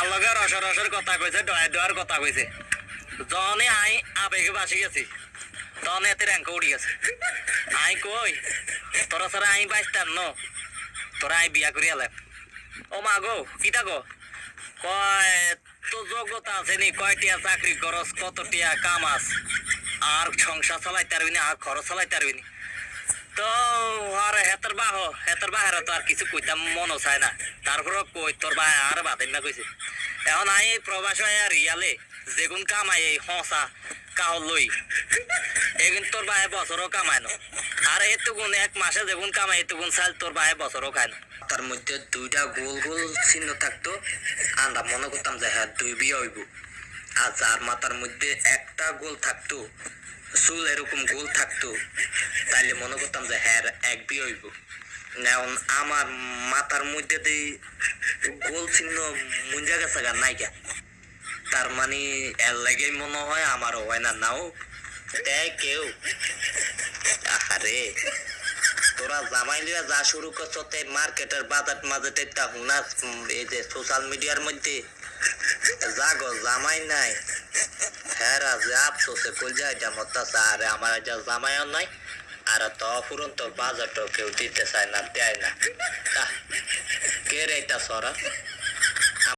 আর লগে রসর রসর কথা কইছে ডয় ডয়ার কথা কইছে যখনই আই আবেগে বাসি গেছি তখন এতে র্যাঙ্ক উঠি গেছে আই কই তোরা সারা আই বাইস্তার ন তোরা আই বিয়া করি আলাম ও মা গো কিতা গো কয় তো যোগ্যতা আছে নি কয়টিয়া চাকরি করস কতটিয়া কাম আস আর সংসার চালাইতে পারবি না আর খরচ চালাইতে পারবি না তো আর হেতর বাহের তো আর কিছু কইতাম মনও চায় না তারপর কই তোর ভাই আর বাদেন না কইছে এখন আই প্রবাস আর রিয়ালে যেগুন কামাই এই হসা কাহ লই এগুন তোর ভাই বছরও কামায় না আর এতগুণ এক মাসে যেগুন কামাই এতগুণ চাল তোর ভাই বছরও খায় না তার মধ্যে দুইটা গোল গোল চিহ্ন থাকতো আমরা মনে করতাম যে হ্যাঁ দুই বিয়ে হইব আর যার মাথার মধ্যে একটা গোল থাকতো চুল এরকম গোল থাকতো তাইলে মনে করতাম যে হ্যাঁ এক বিয়ে হইব এখন আমার মাথার মধ্যে দিয়ে গোল চিহ্ন মুঞ্জা গেছে গা নাইকা তার মানে এর লাগে মনে হয় আমারও হয় না নাও দেয় কেউ আরে তোরা জামাই লিয়া যা শুরু করছ মার্কেটের বাজার মাঝে হুনা এই যে সোশ্যাল মিডিয়ার মধ্যে যাগো জামাই নাই হ্যাঁ যে আফসোসে কই যায় এটা মতাছে আরে আমার যা জামাইও নাই আর তো অফুরন্ত বাজারটাও কেউ দিতে চায় না দেয় না কে রে এটা সরা